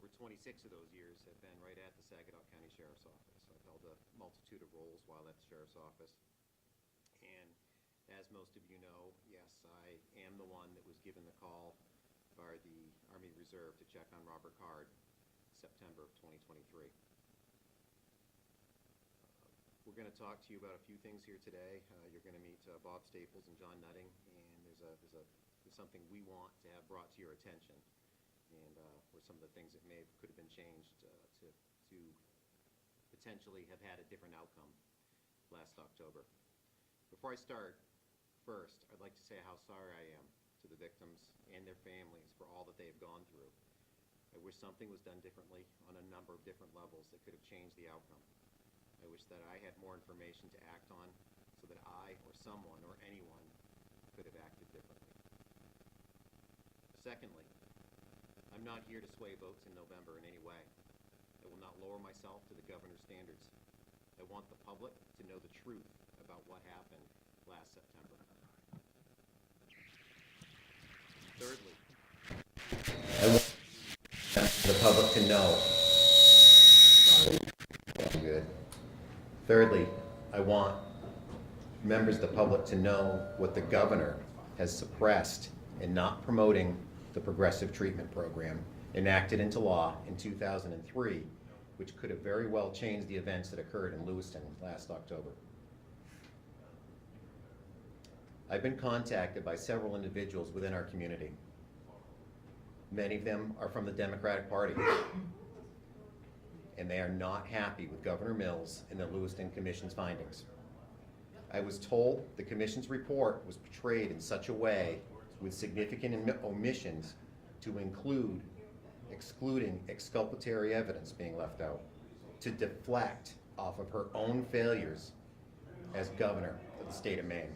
over 26 of those years have been right at the Sagadahoc County Sheriff's Office. I've held a multitude of roles while at the Sheriff's Office. And as most of you know, yes, I am the one that was given the call by the Army Reserve to check on Robert Card September of 2023. We're going to talk to you about a few things here today. You're going to meet Bob Staples and John Nutting, and there's something we want to have brought to your attention, and or some of the things that could have been changed to potentially have had a different outcome last October. Before I start, first, I'd like to say how sorry I am to the victims and their families for all that they have gone through. I wish something was done differently on a number of different levels that could have changed the outcome. I wish that I had more information to act on so that I or someone or anyone could have acted differently. Secondly, I'm not here to sway votes in November in any way. I will not lower myself to the governor's standards. I want the public to know the truth about what happened last September. Thirdly, I want the public to know. Good. Thirdly, I want members of the public to know what the governor has suppressed in not promoting the progressive treatment program enacted into law in 2003, which could have very well changed the events that occurred in Lewiston last October. I've been contacted by several individuals within our community. Many of them are from the Democratic Party, and they are not happy with Governor Mills and the Lewiston Commission's findings. I was told the Commission's report was portrayed in such a way with significant omissions to include excluding exculpatory evidence being left out, to deflect off of her own failures as governor of the state of Maine.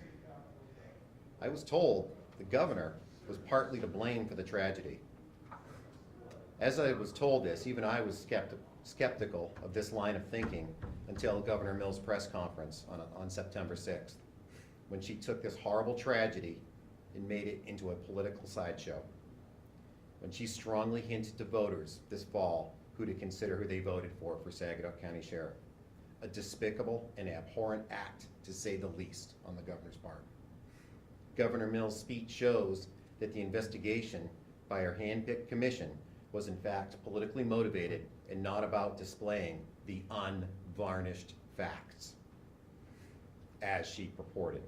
I was told the governor was partly to blame for the tragedy. As I was told this, even I was skeptical of this line of thinking until Governor Mills' press conference on September 6th, when she took this horrible tragedy and made it into a political sideshow. When she strongly hinted to voters this fall who to consider who they voted for Sagadahoc County Sheriff. A despicable and abhorrent act, to say the least, on the governor's part. Governor Mills' speech shows that the investigation by her hand-picked commission was in fact politically motivated and not about displaying the unvarnished facts, as she purported.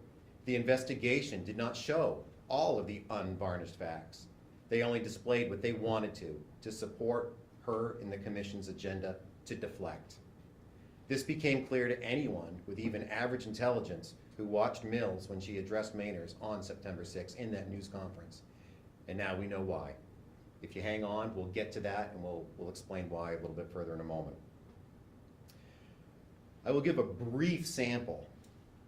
The investigation did not show all of the unvarnished facts. They only displayed what they wanted to support her in the commission's agenda to deflect. This became clear to anyone with even average intelligence who watched Mills when she addressed Mainers on September 6th in that news conference. And now we know why. If you hang on, we'll get to that, and we'll explain why a little bit further in a moment. I will give a brief sample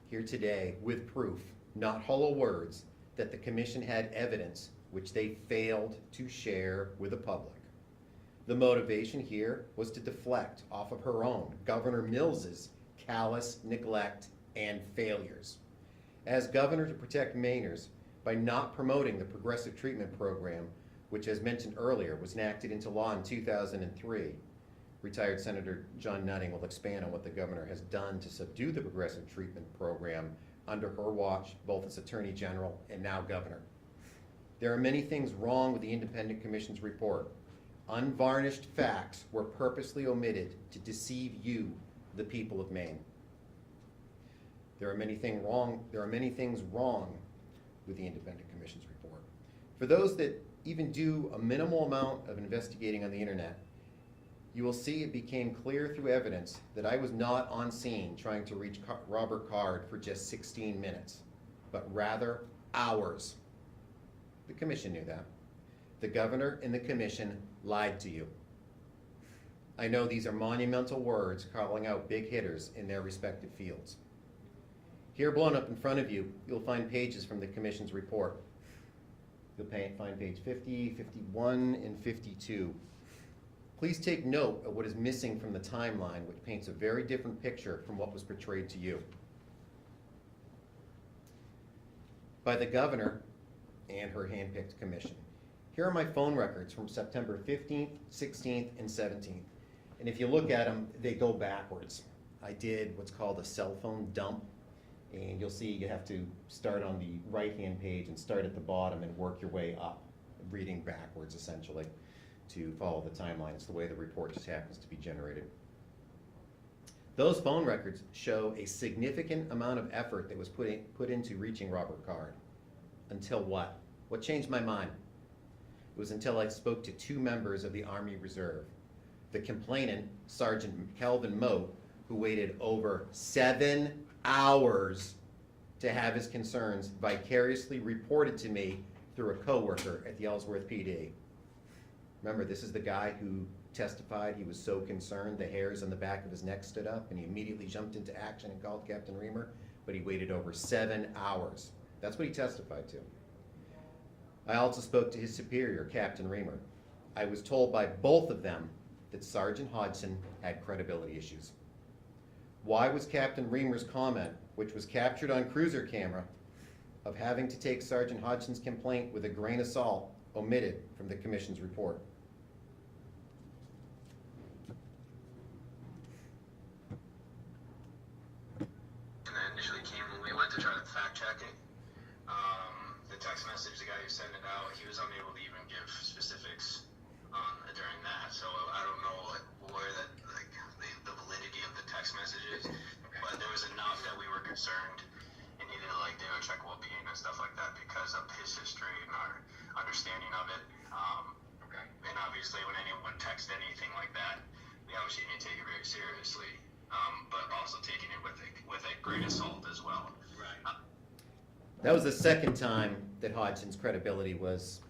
here today with proof, not hollow words, that the commission had evidence which they failed to share with the public. The motivation here was to deflect off of her own, Governor Mills's callous neglect and failures. As governor to protect Mainers by not promoting the progressive treatment program, which, as mentioned earlier, was enacted into law in 2003. Retired Senator John Nutting will expand on what the governor has done to subdue the progressive treatment program under her watch, both as Attorney General and now governor. There are many things wrong with the Independent Commission's report. Unvarnished facts were purposely omitted to deceive you, the people of Maine. There are many things wrong with the Independent Commission's report. For those that even do a minimal amount of investigating on the internet, you will see it became clear through evidence that I was not on scene trying to reach Robert Card for just 16 minutes, but rather hours. The commission knew that. The governor and the commission lied to you. I know these are monumental words calling out big hitters in their respective fields. Here blown up in front of you, you'll find pages from the commission's report. You'll find page 50, 51, and 52. Please take note of what is missing from the timeline, which paints a very different picture from what was portrayed to you. By the governor and her handpicked commission. Here are my phone records from September 15th, 16th, and 17th. And if you look at them, they go backwards. I did what's called a cell phone dump, and you'll see you have to start on the right-hand page and start at the bottom and work your way up, reading backwards essentially to follow the timeline. It's the way the report just happens to be generated. Those phone records show a significant amount of effort that was put into reaching Robert Card. Until what? What changed my mind? It was until I spoke to two members of the Army Reserve. The complainant, Sergeant Kelvin Moat, who waited over 7 hours to have his concerns vicariously reported to me through a coworker at the Ellsworth PD. Remember, this is the guy who testified he was so concerned the hairs on the back of his neck stood up and he immediately jumped into action and called Captain Reamer, but he waited over 7 hours. That's what he testified to. I also spoke to his superior, Captain Reamer. I was told by both of them that Sergeant Hodgson had credibility issues. Why was Captain Reamer's comment, which was captured on cruiser camera, of having to take Sergeant Hodgson's complaint with a grain of salt omitted from the Commission's report? And that initially came when we went to try to fact check it. The text message, the guy who sent it out, he was unable to even give specifics during that. So I don't know where that, the validity of the text messages, but there was enough that we were concerned and needed to do a check well-being and stuff like that because of his history and our understanding of it. And obviously when anyone texts anything like that, we obviously need to take it very seriously, but also taking it with a grain of salt as well. Right. That was the second time that Hodgson's credibility was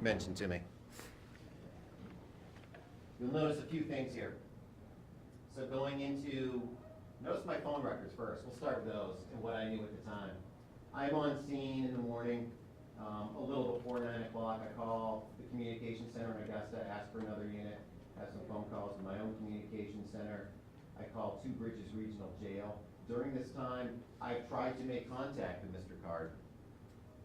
mentioned to me. You'll notice a few things here. So going into, notice my phone records first. We'll start with those and what I knew at the time. I'm on scene in the morning, a little before 9 o'clock. I call the communication center in Augusta, ask for another unit, have some phone calls from my own communication center. I call Two Bridges Regional Jail. During this time, I tried to make contact with Mr. Card.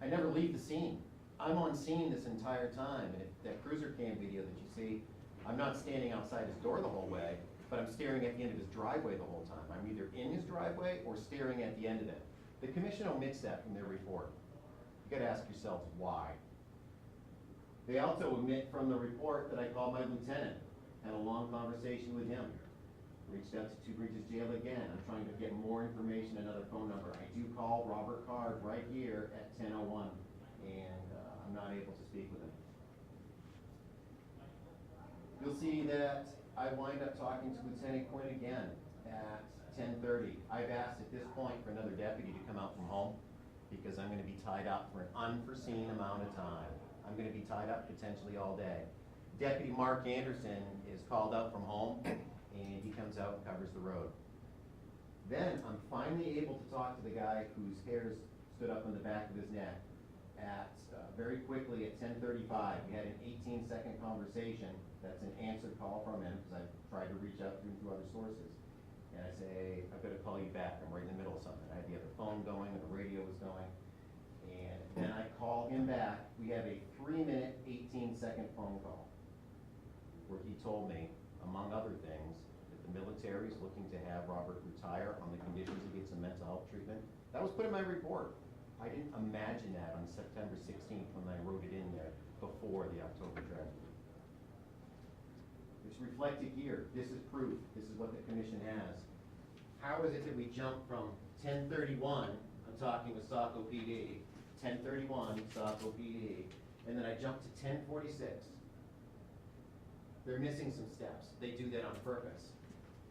I never leave the scene. I'm on scene this entire time, and if that cruiser cam video that you see, I'm not standing outside his door the whole way, but I'm staring at the end of his driveway the whole time. I'm either in his driveway or staring at the end of it. The Commission omits that from their report. You gotta ask yourselves why. They also omit from the report that I called my lieutenant, had a long conversation with him. Reached out to Two Bridges Jail again. I'm trying to get more information, another phone number. I do call Robert Card right here at 10:01, and I'm not able to speak with him. You'll see that I wind up talking to Lieutenant Quinn again at 10:30. I've asked at this point for another deputy to come out from home because I'm going to be tied up for an unforeseen amount of time. I'm going to be tied up potentially all day. Deputy Mark Anderson is called out from home, and he comes out and covers the road. Then I'm finally able to talk to the guy whose hairs stood up on the back of his neck at very quickly at 10:35. We had an 18-second conversation. That's an answered call from him because I tried to reach out to him through other sources. And I say, I've got to call you back. I'm right in the middle of something. I had the other phone going and the radio was going. And then I call him back. We have a 3-minute, 18-second phone call where he told me, among other things, that the military is looking to have Robert retire on the conditions he gets some mental health treatment. That was put in my report. I didn't imagine that on September 16th when I wrote it in there before the October tragedy. It's reflected here. This is proof. This is what the Commission has. How is it that we jump from 10:31, I'm talking with Saco PD, 10:31, Saco PD, and then I jump to 10:46? They're missing some steps. They do that on purpose.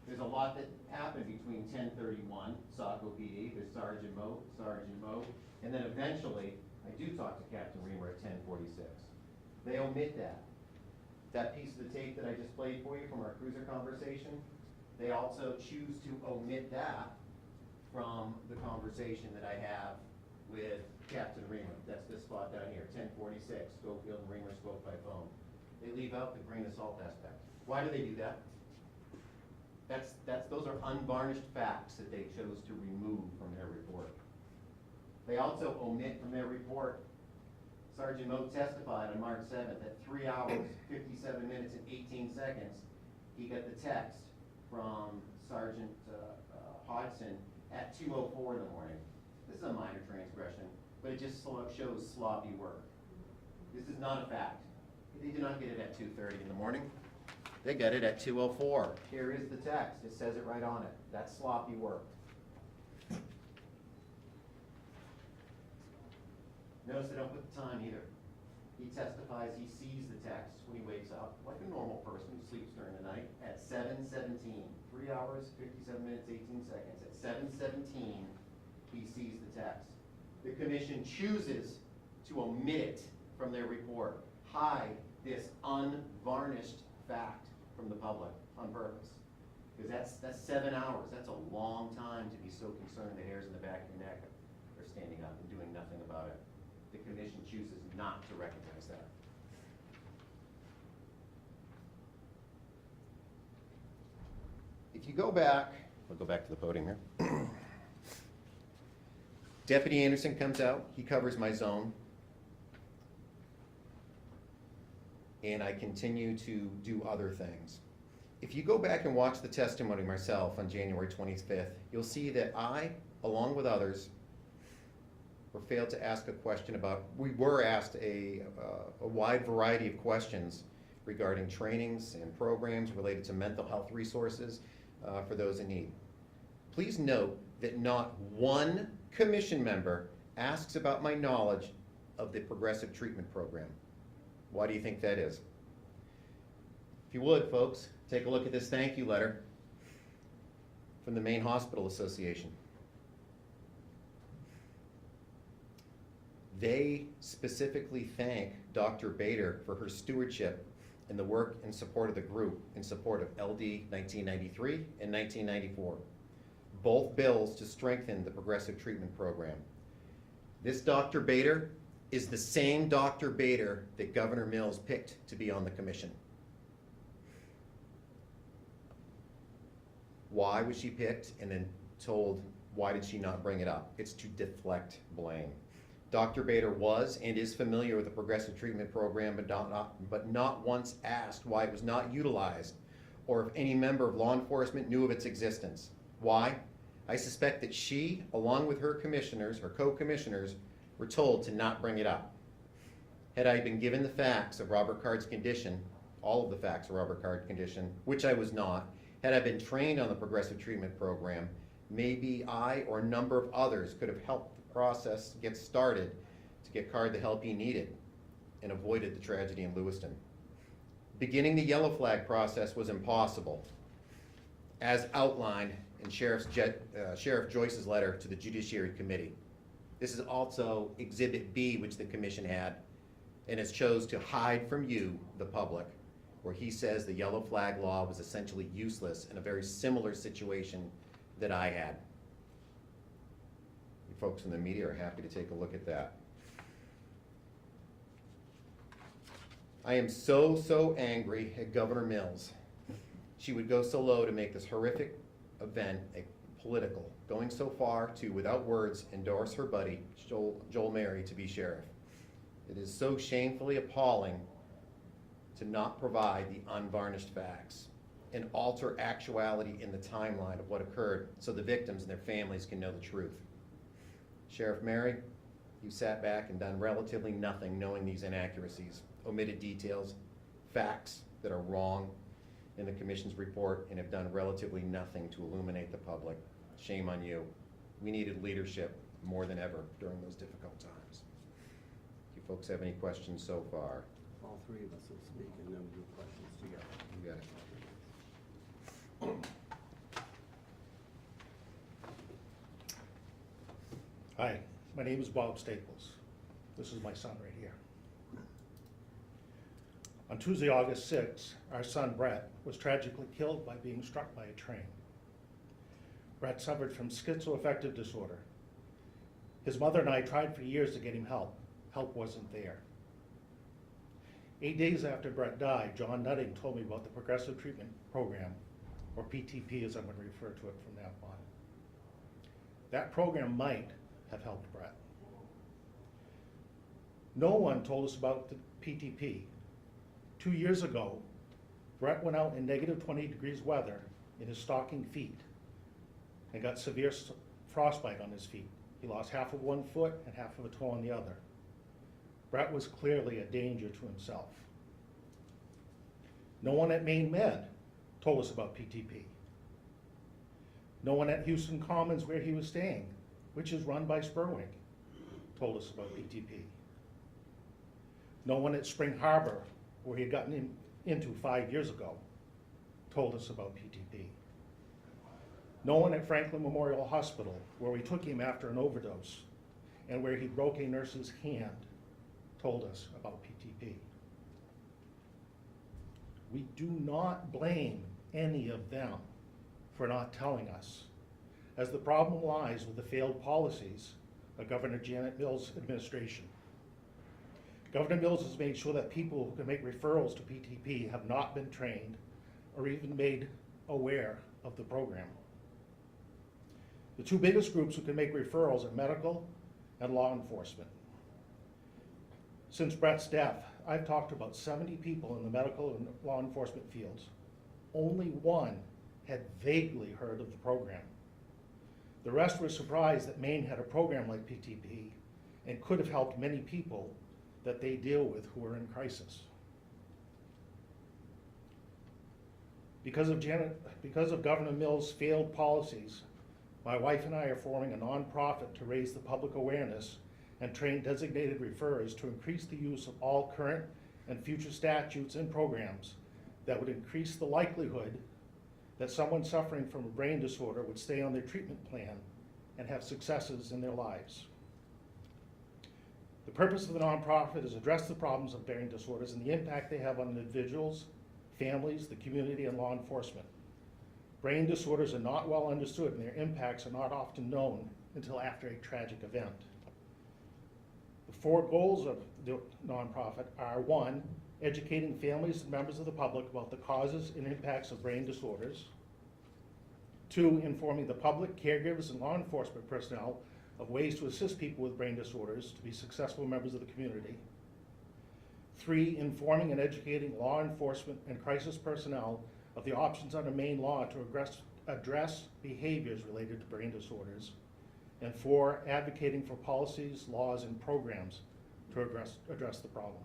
There's a lot that happened between 10:31, Saco PD, there's Sergeant Moat, and then eventually, I do talk to Captain Reamer at 10:46. They omit that. That piece of the tape that I just played for you from our cruiser conversation, they also choose to omit that from the conversation that I have with Captain Reamer. That's this spot down here, 10:46, Skolfield and Reamer spoke by phone. They leave out the grain of salt aspect. Why do they do that? Those are unvarnished facts that they chose to remove from their report. They also omit from their report Sergeant Moe testified on March 7th at 3 hours, 57 minutes and 18 seconds, he got the text from Sergeant Hodgson at 2:04 in the morning. This is a minor transgression, but it just shows sloppy work. This is not a fact. They did not get it at 2:30 in the morning. They got it at 2:04. Here is the text. It says it right on it. That's sloppy work. Notice they don't put the time either. He testifies he sees the text when he wakes up, like a normal person who sleeps during the night, at 7:17. 3 hours, 57 minutes, 18 seconds. At 7:17, he sees the text. The commission chooses to omit it from their report, hide this unvarnished fact from the public on purpose. Because that's 7 hours. That's a long time to be so concerned the hairs in the back of your neck are standing up and doing nothing about it. The commission chooses not to recognize that. If you go back, I'll go back to the podium here. Deputy Anderson comes out, he covers my zone. And I continue to do other things. If you go back and watch the testimony myself on January 25th, you'll see that I, along with others, were failed to ask a question about, we were asked a wide variety of questions regarding trainings and programs related to mental health resources for those in need. Please note that not one commission member asks about my knowledge of the progressive treatment program. Why do you think that is? If you would, folks, take a look at this thank you letter from the Maine Hospital Association. They specifically thank Dr. Bader for her stewardship and the work in support of the group, in support of LD 1993 and 1994. Both bills to strengthen the progressive treatment program. This Dr. Bader is the same Dr. Bader that Governor Mills picked to be on the commission. Why was she picked and then told why did she not bring it up? It's to deflect blame. Dr. Bader was and is familiar with the progressive treatment program, but not once asked why it was not utilized or if any member of law enforcement knew of its existence. Why? I suspect that she, along with her commissioners, her co-commissioners, were told to not bring it up. Had I been given the facts of Robert Card's condition, all of the facts of Robert Card's condition, which I was not, had I been trained on the progressive treatment program, maybe I or a number of others could have helped the process get started to get Card the help he needed and avoided the tragedy in Lewiston. Beginning the yellow flag process was impossible, as outlined in Sheriff Joyce's letter to the Judiciary Committee. This is also Exhibit B, which the commission had, and has chose to hide from you, the public, where he says the yellow flag law was essentially useless in a very similar situation that I had. You folks in the media are happy to take a look at that. I am so angry at Governor Mills. She would go so low to make this horrific event a political, going so far to, without words, endorse her buddy, Joel Mary, to be sheriff. It is so shamefully appalling to not provide the unvarnished facts and alter actuality in the timeline of what occurred so the victims and their families can know the truth. Sheriff Mary, you sat back and done relatively nothing knowing these inaccuracies, omitted details, facts that are wrong in the commission's report, and have done relatively nothing to illuminate the public. Shame on you. We needed leadership more than ever during those difficult times. Do you folks have any questions so far? All three of us will speak and then we'll do questions together. You got it. Hi, my name is Bob Staples. This is my son right here. On Tuesday, August 6th, our son Brett was tragically killed by being struck by a train. Brett suffered from schizoaffective disorder. His mother and I tried for years to get him help. Help wasn't there. 8 days after Brett died, John Nutting told me about the Progressive Treatment Program, or PTP as I'm going to refer to it from now on. That program might have helped Brett. No one told us about the PTP. 2 years ago, Brett went out in negative 20 degrees weather in his stocking feet and got severe frostbite on his feet. He lost half of one foot and half of a toe on the other. Brett was clearly a danger to himself. No one at Maine Med told us about PTP. No one at Houston Commons, where he was staying, which is run by Spurwink, told us about PTP. No one at Spring Harbor, where he had gotten into 5 years ago, told us about PTP. No one at Franklin Memorial Hospital, where we took him after an overdose and where he broke a nurse's hand, told us about PTP. We do not blame any of them for not telling us, as the problem lies with the failed policies of Governor Janet Mills' administration. Governor Mills has made sure that people who can make referrals to PTP have not been trained or even made aware of the program. The two biggest groups who can make referrals are medical and law enforcement. Since Brett's death, I've talked to about 70 people in the medical and law enforcement fields. Only one had vaguely heard of the program. The rest were surprised that Maine had a program like PTP and could have helped many people that they deal with who are in crisis. Because of Governor Mills' failed policies, my wife and I are forming a nonprofit to raise the public awareness and train designated referrers to increase the use of all current and future statutes and programs that would increase the likelihood that someone suffering from a brain disorder would stay on their treatment plan and have successes in their lives. The purpose of the nonprofit is to address the problems of brain disorders and the impact they have on individuals, families, the community, and law enforcement. Brain disorders are not well understood and their impacts are not often known until after a tragic event. The 4 goals of the nonprofit are: 1, educating families and members of the public about the causes and impacts of brain disorders; 2, informing the public, caregivers, and law enforcement personnel of ways to assist people with brain disorders to be successful members of the community; 3, informing and educating law enforcement and crisis personnel of the options under Maine law to address behaviors related to brain disorders; and 4, advocating for policies, laws, and programs to address the problem.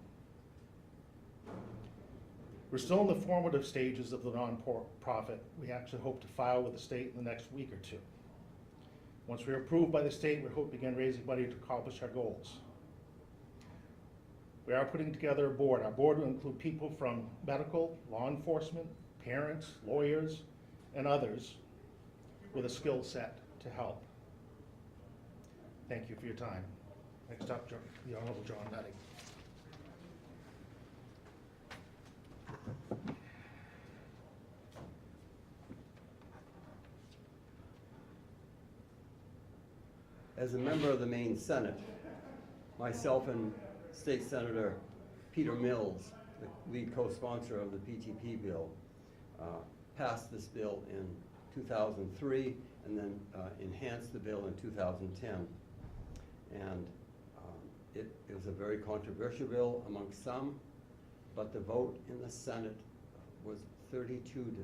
We're still in the formative stages of the nonprofit. We actually hope to file with the state in the next week or 2. Once we're approved by the state, we hope to begin raising money to accomplish our goals. We are putting together a board. Our board will include people from medical, law enforcement, parents, lawyers, and others with a skill set to help. Thank you for your time. Next up, the Honorable John Nutting. As a member of the Maine Senate, myself and State Senator Peter Mills, the lead co-sponsor of the PTP bill, passed this bill in 2003 and then enhanced the bill in 2010. And it was a very controversial bill amongst some, but the vote in the Senate was 32-3.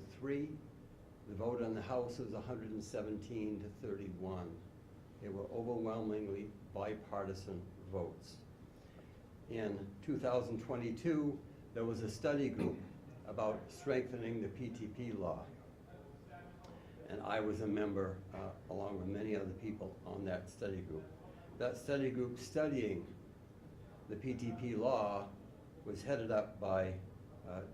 The vote in the House was 117-31. They were overwhelmingly bipartisan votes. In 2022, there was a study group about strengthening the PTP law. And I was a member, along with many other people, on that study group. That study group studying the PTP law was headed up by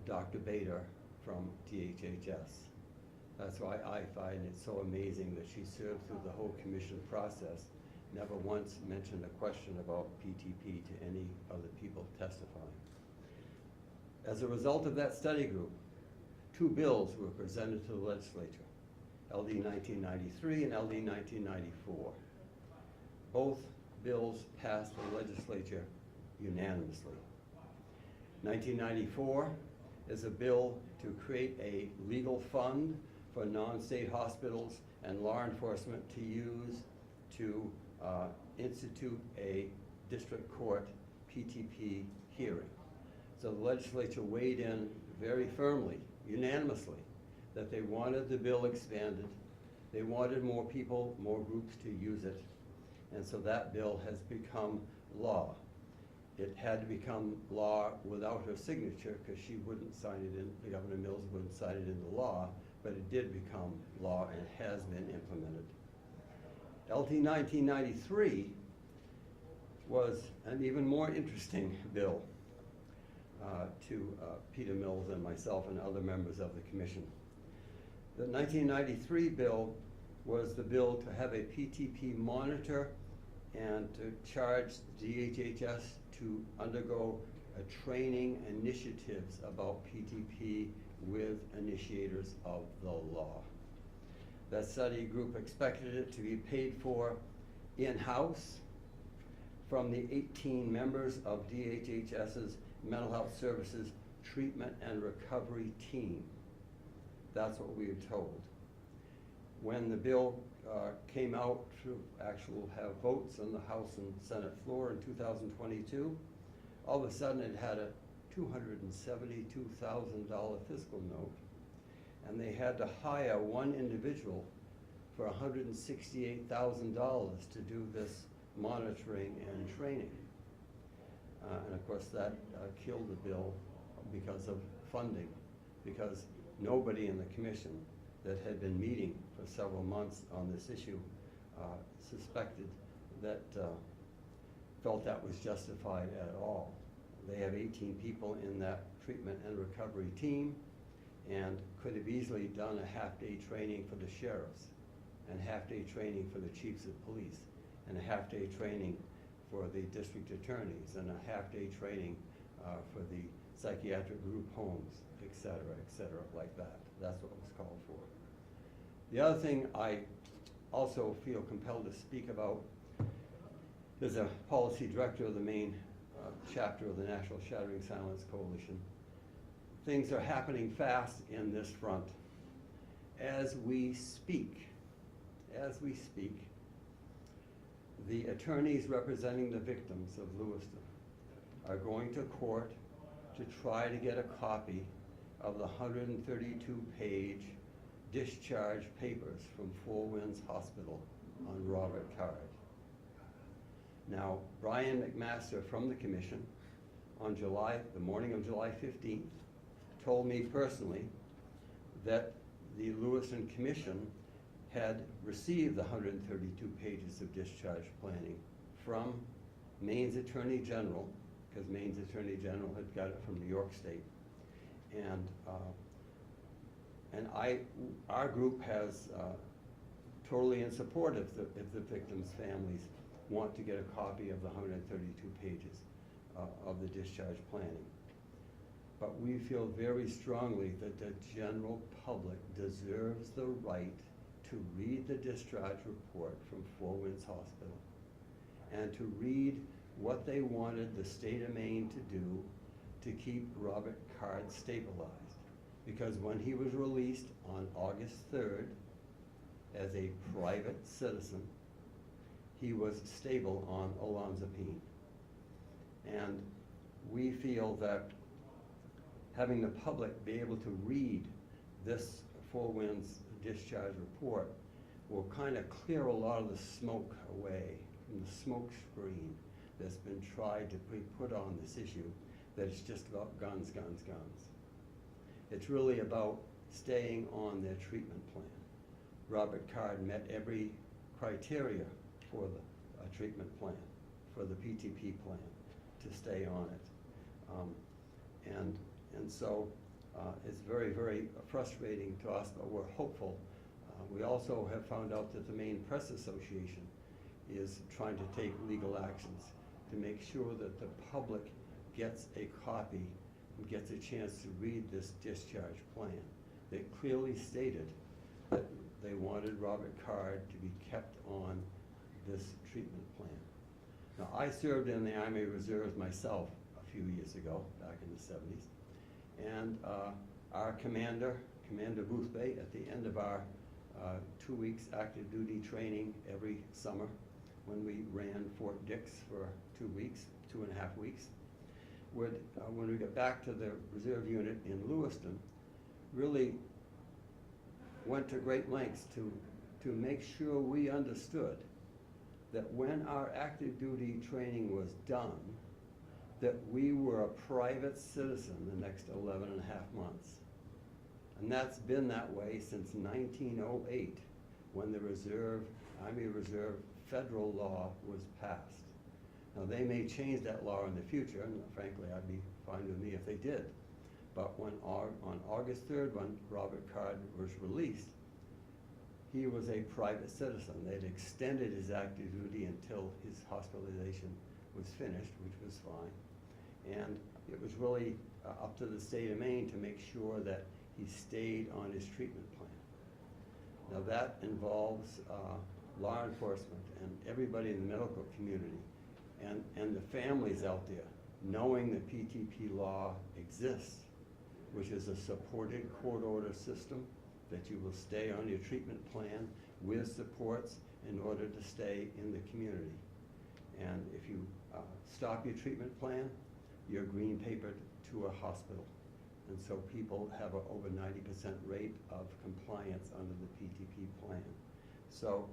Dr. Bader from DHHS. That's why I find it so amazing that she served through the whole commission process, never once mentioned a question about PTP to any of the people testifying. As a result of that study group, 2 bills were presented to the legislature, LD 1993 and LD 1994. Both bills passed the legislature unanimously. 1994 is a bill to create a legal fund for non-state hospitals and law enforcement to use to institute a district court PTP hearing. So the legislature weighed in very firmly, unanimously, that they wanted the bill expanded. They wanted more people, more groups to use it. And so that bill has become law. It had to become law without her signature because she wouldn't sign it in, Governor Mills wouldn't sign it into law, but it did become law and has been implemented. LT 1993 was an even more interesting bill to Peter Mills and myself and other members of the commission. The 1993 bill was the bill to have a PTP monitor and to charge DHHS to undergo a training initiatives about PTP with initiators of the law. That study group expected it to be paid for in-house from the 18 members of DHHS's Mental Health Services Treatment and Recovery Team. That's what we were told. When the bill came out to have votes on the House and Senate floor in 2022, all of a sudden it had a $272,000 fiscal note, and they had to hire one individual for $168,000 to do this monitoring and training. And of course that killed the bill because of funding, because nobody in the commission that had been meeting for several months on this issue suspected that, felt that was justified at all. They have 18 people in that treatment and recovery team and could have easily done a half-day training for the sheriffs and half-day training for the chiefs of police and a half-day training for the district attorneys and a half-day training for the psychiatric group homes, et cetera, like that. That's what was called for. The other thing I also feel compelled to speak about is a policy director of the main chapter of the National Shattering Silence Coalition. Things are happening fast in this front. As we speak, the attorneys representing the victims of Lewiston are going to court to try to get a copy of the 132-page discharge papers from Four Winds Hospital on Robert Card. Now, Brian McMaster from the commission on the morning of July 15th, told me personally that the Lewiston Commission had received the 132 pages of discharge planning from Maine's Attorney General, because Maine's Attorney General had got it from New York State. And our group has totally in support if the victims' families want to get a copy of the 132 pages of the discharge planning. But we feel very strongly that the general public deserves the right to read the discharge report from Four Winds Hospital and to read what they wanted the state of Maine to do to keep Robert Card stabilized. Because when he was released on August 3rd as a private citizen, he was stable on olanzapine. And we feel that having the public be able to read this Four Winds discharge report will kind of clear a lot of the smoke away from the smoke screen that's been tried to be put on this issue, that it's just about guns, guns, guns. It's really about staying on their treatment plan. Robert Card met every criteria for the treatment plan, for the PTP plan, to stay on it. And so it's very, very frustrating to us, but we're hopeful. We also have found out that the Maine Press Association is trying to take legal actions to make sure that the public gets a copy and gets a chance to read this discharge plan. They clearly stated that they wanted Robert Card to be kept on this treatment plan. Now, I served in the Army Reserves myself a few years ago, back in the 70s. And our commander, Commander Boothbay, at the end of our 2 weeks active duty training every summer, when we ran Fort Dix for 2 weeks, 2.5 weeks. When we got back to the reserve unit in Lewiston, really went to great lengths to make sure we understood that when our active duty training was done, that we were a private citizen the next 11.5 months. And that's been that way since 1908, when the Army Reserve federal law was passed. Now, they may change that law in the future, and frankly, I'd be fine with me if they did. But on August 3rd, when Robert Card was released, he was a private citizen. They'd extended his active duty until his hospitalization was finished, which was fine. And it was really up to the state of Maine to make sure that he stayed on his treatment plan. Now, that involves law enforcement and everybody in the medical community and the families out there knowing the PTP law exists, which is a supported court order system that you will stay on your treatment plan with supports in order to stay in the community. And if you stop your treatment plan, you're green papered to a hospital. And so people have an over 90% rate of compliance under the PTP plan. So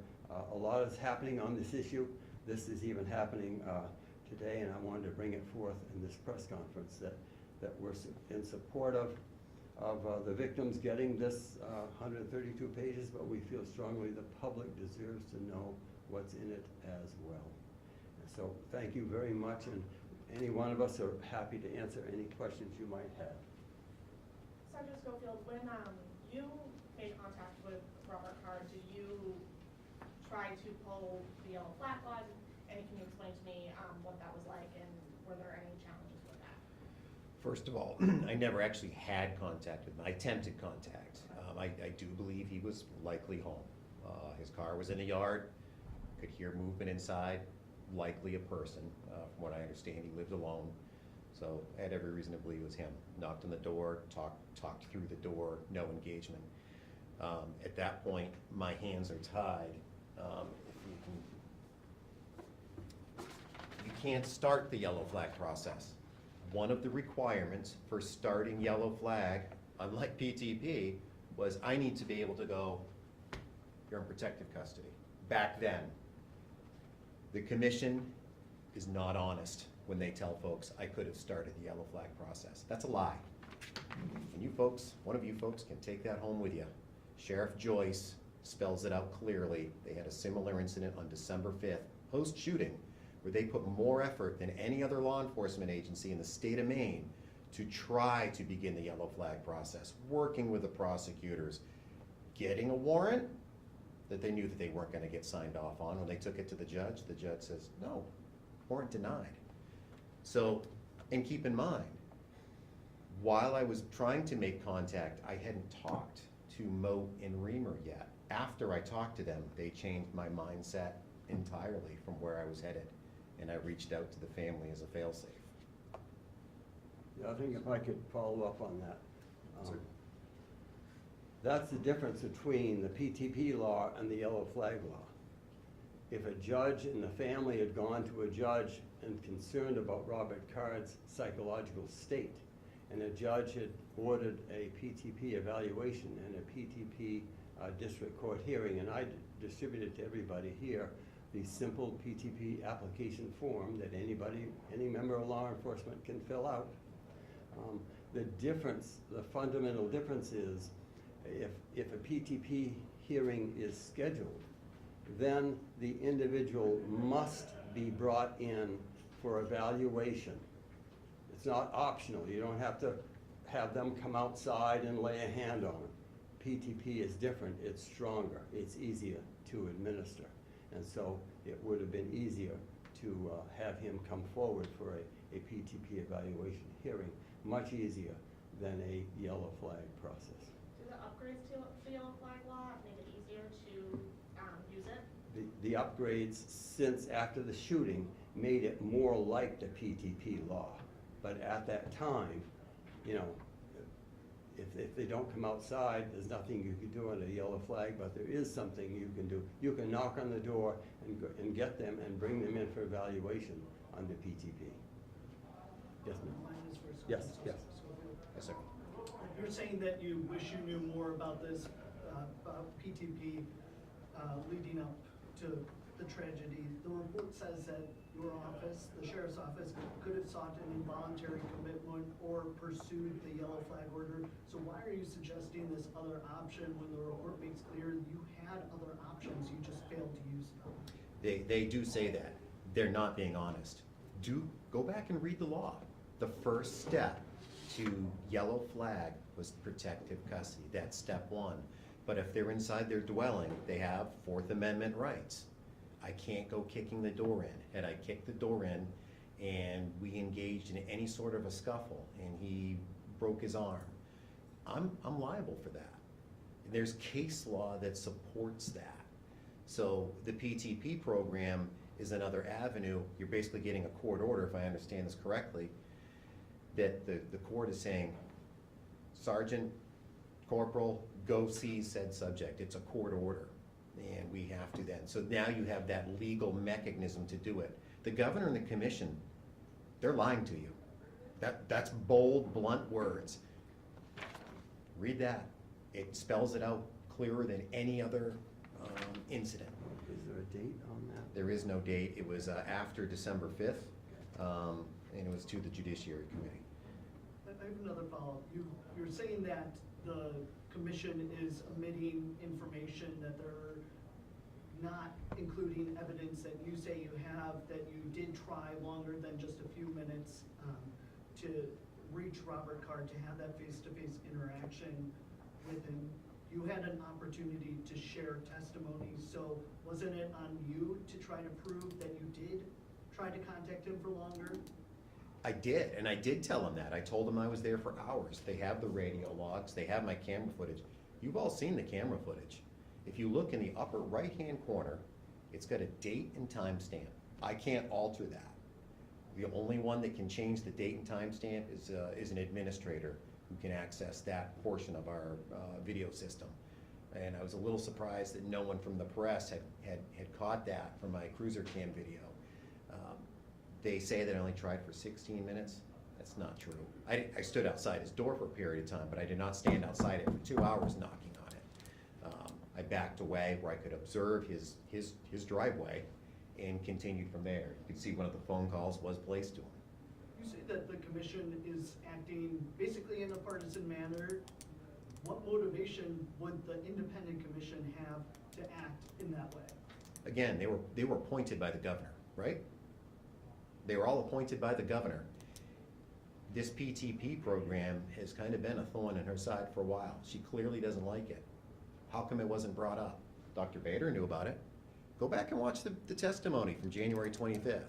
a lot is happening on this issue. This is even happening today, and I wanted to bring it forth in this press conference that we're in support of the victims getting this 132 pages, but we feel strongly the public deserves to know what's in it as well. And so thank you very much, and any one of us are happy to answer any questions you might have. Sergeant Skolfield, when you made contact with Robert Card, did you try to pull the yellow flag law? And can you explain to me what that was like, and were there any challenges with that? First of all, I never actually had contact with him. I attempted contact. I do believe he was likely home. His car was in the yard, could hear movement inside, likely a person. From what I understand, he lived alone. So I had every reason to believe it was him. Knocked on the door, talked through the door, no engagement. At that point, my hands are tied. You can't start the yellow flag process. One of the requirements for starting yellow flag, unlike PTP, was I need to be able to go, you're in protective custody. Back then, the commission is not honest when they tell folks I could have started the yellow flag process. That's a lie. And you folks, one of you folks can take that home with you. Sheriff Joyce spells it out clearly. They had a similar incident on December 5th, post-shooting, where they put more effort than any other law enforcement agency in the state of Maine to try to begin the yellow flag process, working with the prosecutors, getting a warrant that they knew that they weren't going to get signed off on. When they took it to the judge says, no, warrant denied. So, and keep in mind, while I was trying to make contact, I hadn't talked to Moat and Reamer yet. After I talked to them, they changed my mindset entirely from where I was headed, and I reached out to the family as a failsafe. Yeah, I think if I could follow up on that. That's the difference between the PTP law and the yellow flag law. If a judge and the family had gone to a judge and concerned about Robert Card's psychological state, and a judge had ordered a PTP evaluation and a PTP district court hearing, and I distributed to everybody here the simple PTP application form that any member of law enforcement can fill out. The difference, the fundamental difference is if a PTP hearing is scheduled, then the individual must be brought in for evaluation. It's not optional. You don't have to have them come outside and lay a hand on them. PTP is different. It's stronger. It's easier to administer. And so it would have been easier to have him come forward for a PTP evaluation hearing, much easier than a yellow flag process. Do the upgrades to the yellow flag law make it easier to use it? The upgrades since after the shooting made it more like the PTP law. But at that time, you know, if they don't come outside, there's nothing you can do on a yellow flag, but there is something you can do. You can knock on the door and get them and bring them in for evaluation under PTP. Yes, ma'am. Mine is for Yes, Sergeant yes. Skolfield. Yes, sir. You're saying that you wish you knew more about this, about PTP, leading up to the tragedy. The report says that your office, the sheriff's office, could have sought an involuntary commitment or pursued the yellow flag order. So why are you suggesting this other option when the report makes clear you had other options, you just failed to use them? They do say that. They're not being honest. Go back and read the law. The first step to yellow flag was protective custody. That's step one. But if they're inside their dwelling, they have Fourth Amendment rights. I can't go kicking the door in. Had I kicked the door in and we engaged in any sort of a scuffle and he broke his arm, I'm liable for that. There's case law that supports that. So the PTP program is another avenue. You're basically getting a court order, if I understand this correctly, that the court is saying, Sergeant, Corporal, go see said subject. It's a court order, and we have to then. So now you have that legal mechanism to do it. The governor and the commission, they're lying to you. That's bold, blunt words. Read that. It spells it out clearer than any other incident. Is there a date on that? There is no date. It was after December 5th, and it was to the Judiciary Committee. I have another follow-up. You're saying that the commission is omitting information, that they're not including evidence that you say you have, that you did try longer than just a few minutes to reach Robert Card, to have that face-to-face interaction with him. You had an opportunity to share testimony, so wasn't it on you to try to prove that you did try to contact him for longer? I did, and I did tell them that. I told them I was there for hours. They have the radio logs, they have my camera footage. You've all seen the camera footage. If you look in the upper right-hand corner, it's got a date and timestamp. I can't alter that. The only one that can change the date and timestamp is an administrator who can access that portion of our video system. And I was a little surprised that no one from the press had caught that from my cruiser cam video. They say that I only tried for 16 minutes. That's not true. I stood outside his door for a period of time, but I did not stand outside it for 2 hours knocking on it. I backed away where I could observe his driveway and continued from there. You can see one of the phone calls was placed to him. You say that the commission is acting basically in a partisan manner. What motivation would the independent commission have to act in that way? Again, they were appointed by the governor, right? They were all appointed by the governor. This PTP program has kind of been a thorn in her side for a while. She clearly doesn't like it. How come it wasn't brought up? Dr. Bader knew about it. Go back and watch the testimony from January 25th.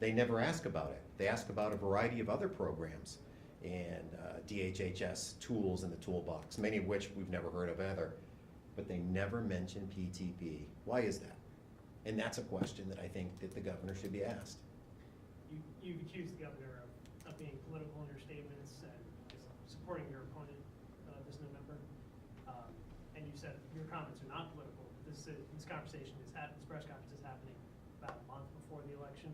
They never ask about it. They ask about a variety of other programs and DHHS tools in the toolbox, many of which we've never heard of either, but they never mention PTP. Why is that? And that's a question that I think that the governor should be asked. You've accused the governor of being political in your statements and supporting your opponent this November. And you said your comments are not political. This conversation is happening, this press conference is happening about a month before the election.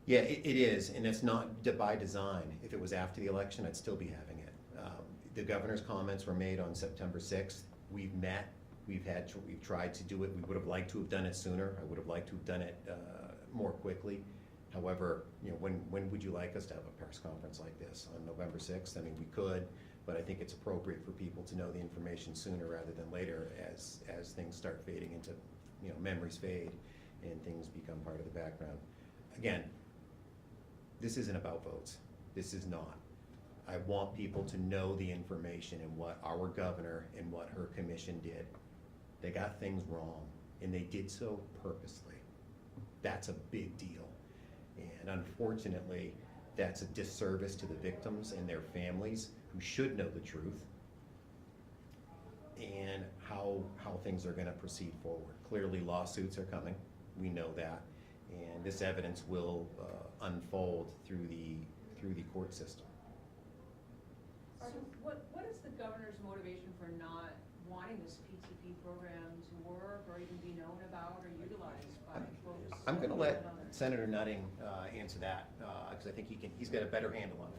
Yeah, it is, and it's not by design. If it was after the election, I'd still be having it. The governor's comments were made on September 6th. We've met, we've tried to do it. We would have liked to have done it sooner. I would have liked to have done it more quickly. However, you know, when would you like us to have a press conference like this? On November 6th? I mean, we could, but I think it's appropriate for people to know the information sooner rather than later as things start fading into, you know, memories fade and things become part of the background. Again, this isn't about votes. This is not. I want people to know the information and what our governor and what her commission did. They got things wrong, and they did so purposely. That's a big deal. And unfortunately, that's a disservice to the victims and their families who should know the truth and how things are gonna proceed forward. Clearly, lawsuits are coming. We know that. And this evidence will unfold through the court system. So what is the governor's motivation for not wanting this PTP program to work or even be known about or utilized by folks? I'm gonna let on it? Senator Nutting answer that, because I think he's got a better handle on it.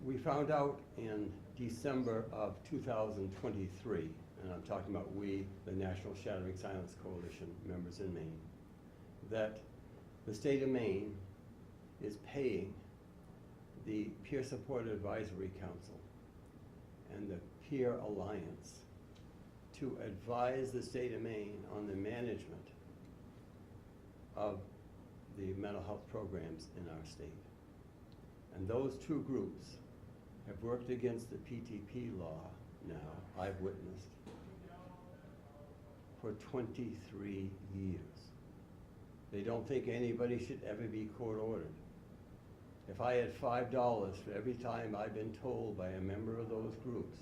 We found out in December of 2023, and I'm talking about we, the National Shattering Silence Coalition members in Maine, that the state of Maine is paying the Peer Support Advisory Council and the Peer Alliance to advise the state of Maine on the management of the mental health programs in our state. And those two groups have worked against the PTP law now, I've witnessed, for 23 years. They don't think anybody should ever be court ordered. If I had $5 for every time I've been told by a member of those groups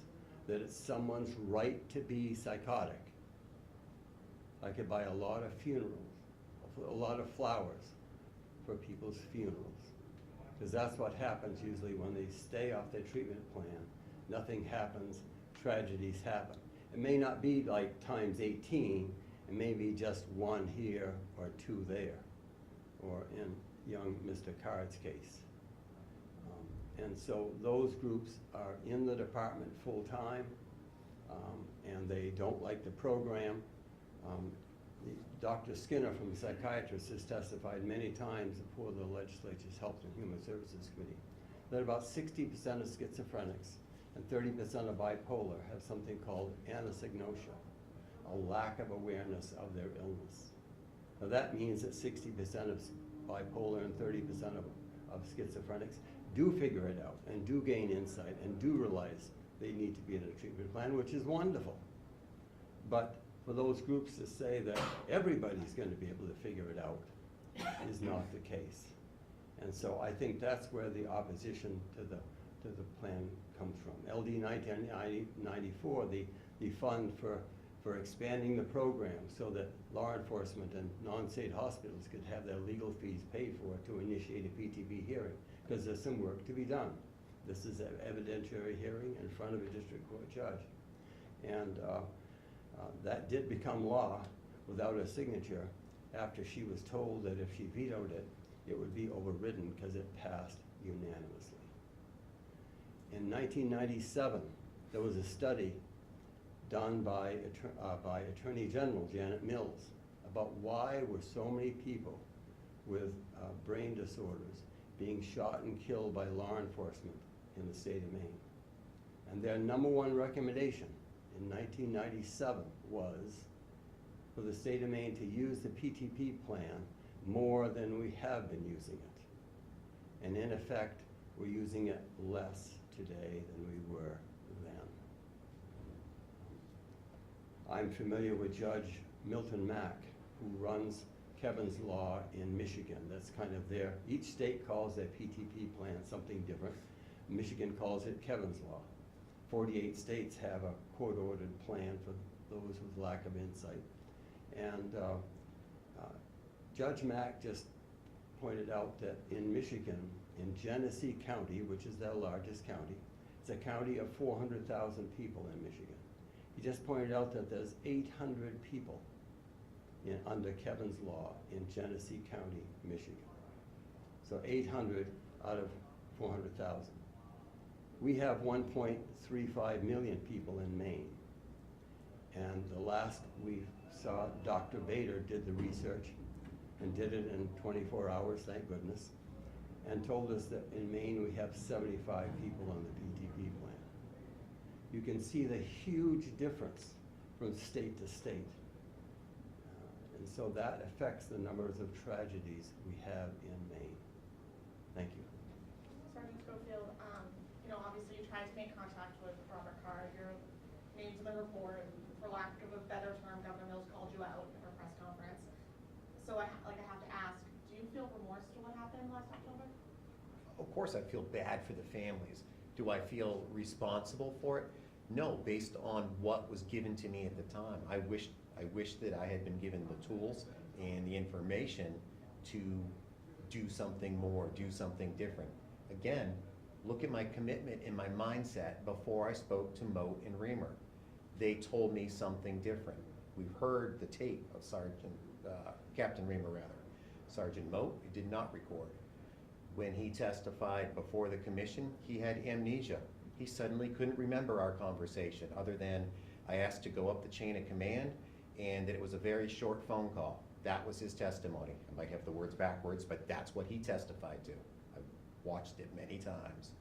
that it's someone's right to be psychotic, I could buy a lot of funerals, a lot of flowers for people's funerals. Because that's what happens usually when they stay off their treatment plan. Nothing happens, tragedies happen. It may not be like times 18, it may be just one here or two there, or in young Mr. Card's case. And so those groups are in the department full-time, and they don't like the program. Dr. Skinner from the psychiatrist has testified many times before the legislature's Health and Human Services Committee that about 60% of schizophrenics and 30% of bipolar have something called anosognosia, a lack of awareness of their illness. Now that means that 60% of bipolar and 30% of schizophrenics do figure it out and do gain insight and do realize they need to be in a treatment plan, which is wonderful. But for those groups to say that everybody's going to be able to figure it out is not the case. And so I think that's where the opposition to the plan comes from. LD 1994, the fund for expanding the program so that law enforcement and non-state hospitals could have their legal fees paid for to initiate a PTP hearing, because there's some work to be done. This is an evidentiary hearing in front of a district court judge. And that did become law without a signature after she was told that if she vetoed it, it would be overridden because it passed unanimously. In 1997, there was a study done by Attorney General Janet Mills about why were so many people with brain disorders being shot and killed by law enforcement in the state of Maine. And their number one recommendation in 1997 was for the state of Maine to use the PTP plan more than we have been using it. And in effect, we're using it less today than we were then. I'm familiar with Judge Milton Mack, who runs Kevin's Law in Michigan. That's kind of their, each state calls their PTP plan something different. Michigan calls it Kevin's Law. 48 states have a court-ordered plan for those with lack of insight. And Judge Mack just pointed out that in Michigan, in Genesee County, which is their largest county, it's a county of 400,000 people in Michigan. He just pointed out that there's 800 people under Kevin's Law in Genesee County, Michigan. So 800 out of 400,000. We have 1.35 million people in Maine. And the last we saw, Dr. Bader did the research and did it in 24 hours, thank goodness, and told us that in Maine we have 75 people on the PTP plan. You can see the huge difference from state to state. And so that affects the numbers of tragedies we have in Maine. Thank you. Sergeant Skolfield, obviously you tried to make contact with Robert Card. Your name's in the report, and for lack of a better term, Governor Mills called you out at a press conference. So I have to ask, do you feel remorse to what happened last October? Of course I feel bad for the families. Do I feel responsible for it? No, based on what was given to me at the time. I wish that I had been given the tools and the information to do something more, do something different. Again, Look at my commitment and my mindset before I spoke to Moat and Reamer. They told me something different. We've heard the tape of Captain Reamer rather. Sergeant Moat did not record. When he testified before the commission, he had amnesia. He suddenly couldn't remember our conversation other than I asked to go up the chain of command and that it was a very short phone call. That was his testimony. I might have the words backwards, but that's what he testified to. I've watched it many times.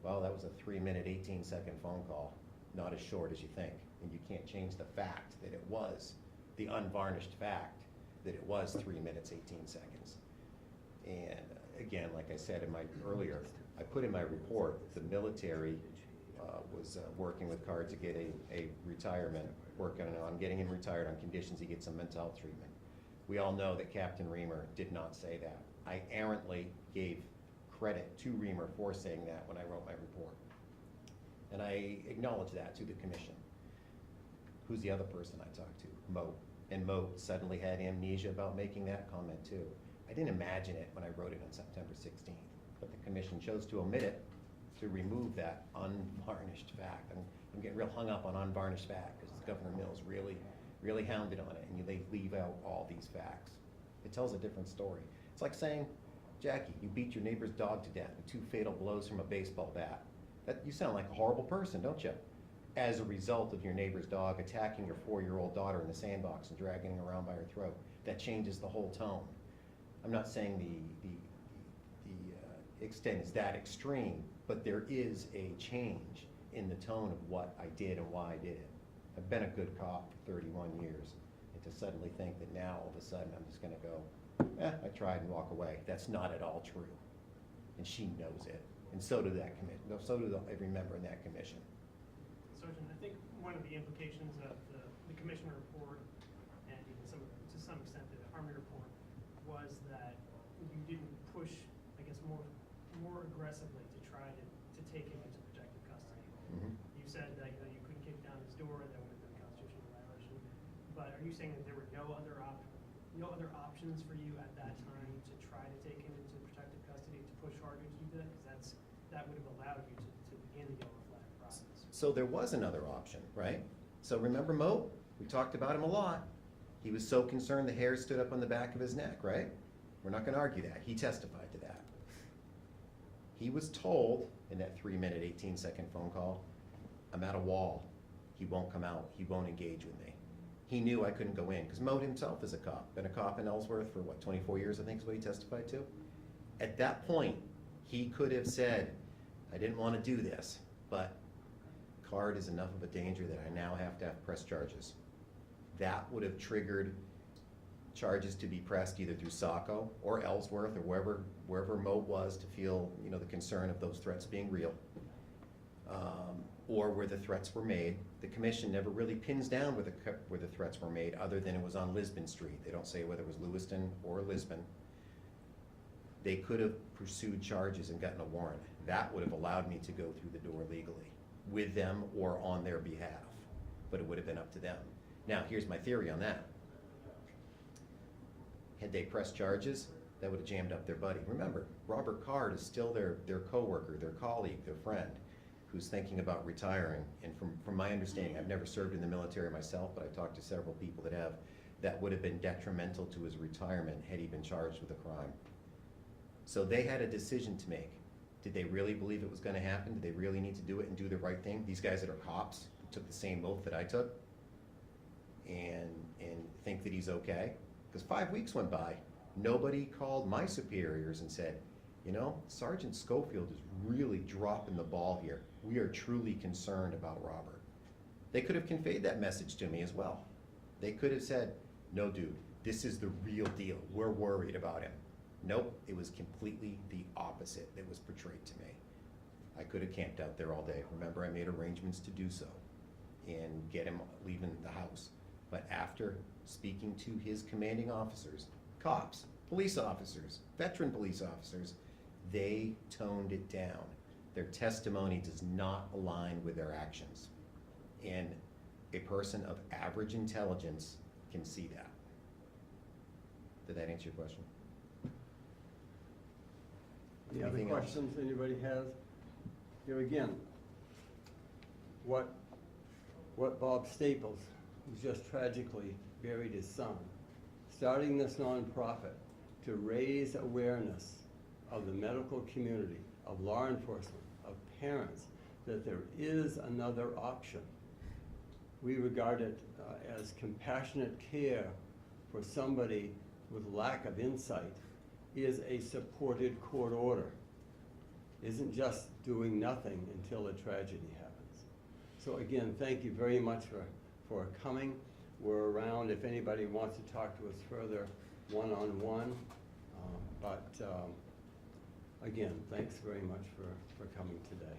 Well, that was a 3-minute, 18-second phone call, not as short as you think. And you can't change the fact that it was, the unvarnished fact, that it was 3 minutes, 18 seconds. And again, like I said earlier, I put in my report, the military was working with Card to get a retirement, working on getting him retired on conditions he gets some mental health treatment. We all know that Captain Reamer did not say that. I errantly gave credit to Reamer for saying that when I wrote my report. And I acknowledge that to the commission. Who's the other person I talked to? Moat. And Moat suddenly had amnesia about making that comment too. I didn't imagine it when I wrote it on September 16th, but the commission chose to omit it to remove that unvarnished fact. I'm getting real hung up on unvarnished fact because Governor Mills really hounded on it, and they leave out all these facts. It tells a different story. It's like saying, Jackie, you beat your neighbor's dog to death with 2 fatal blows from a baseball bat. You sound like a horrible person, don't you? As a result of your neighbor's dog attacking your 4-year-old daughter in the sandbox and dragging her around by her throat. That changes the whole tone. I'm not saying the extent is that extreme, but there is a change in the tone of what I did and why I did it. I've been a good cop for 31 years, and to suddenly think that now all of a sudden I'm just gonna go, I tried and walk away. That's not at all true. And she knows it. And so do that commission. So do every member in that commission. Sergeant, I think one of the implications of the commissioner report and even to some extent the Army report was that you didn't push, I guess, more aggressively to try to take him into protective custody. Mm-hmm. You said that you couldn't kick down his door, that would have been a constitutional violation. But are you saying that there were no other options for you at that time to try to take him into protective custody to push harder to do that? Because that would have allowed you to begin the yellow flag process. So there was another option, right? So remember Moat? We talked about him a lot. He was so concerned the hair stood up on the back of his neck, right? We're not gonna argue that. He testified to that. He was told in that 3-minute, 18-second phone call, I'm at a wall. He won't come out. He won't engage with me. He knew I couldn't go in because Moat himself is a cop. Been a cop in Ellsworth for what, 24 years, I think is what he testified to. At that point, he could have said, I didn't want to do this, but Card is enough of a danger that I now have to press charges. That would have triggered charges to be pressed either through Saco or Ellsworth or wherever Moat was to feel, the concern of those threats being real, or where the threats were made. The commission never really pins down where the threats were made, other than it was on Lisbon Street. They don't say whether it was Lewiston or Lisbon. They could have pursued charges and gotten a warrant. That would have allowed me to go through the door legally with them or on their behalf, but it would have been up to them. Now, here's my theory on that. Had they pressed charges, that would have jammed up their buddy. Remember, Robert Card is still their coworker, their colleague, their friend, who's thinking about retiring. And from my understanding, I've never served in the military myself, but I've talked to several people that have, that would have been detrimental to his retirement had he been charged with a crime. So they had a decision to make. Did they really believe it was gonna happen? Did they really need to do it and do the right thing? These guys that are cops, who took the same oath that I took, and think that he's okay? Because 5 weeks went by, nobody called my superiors and said, Sergeant Skolfield is really dropping the ball here. We are truly concerned about Robert. They could have conveyed that message to me as well. They could have said, no dude, this is the real deal. We're worried about him. Nope, it was completely the opposite that was portrayed to me. I could have camped out there all day. Remember, I made arrangements to do so and get him leaving the house. But after speaking to his commanding officers, cops, police officers, veteran police officers, they toned it down. Their testimony does not align with their actions. And a person of average intelligence can see that. Did that answer your question? Any other Anything else? questions anybody has? here again, what Bob Staples, who's just tragically buried his son, starting this nonprofit to raise awareness of the medical community, of law enforcement, of parents, that there is another option. We regard it as compassionate care for somebody with lack of insight is a supported court order. Isn't just doing nothing until a tragedy happens. So again, thank you very much for coming. We're around if anybody wants to talk to us further one-on-one. Again, thanks very much for coming today.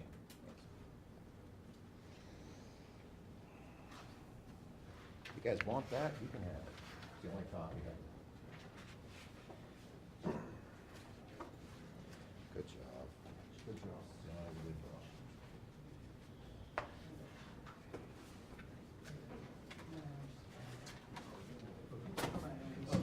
If you guys want that, you can have it. It's the only copy.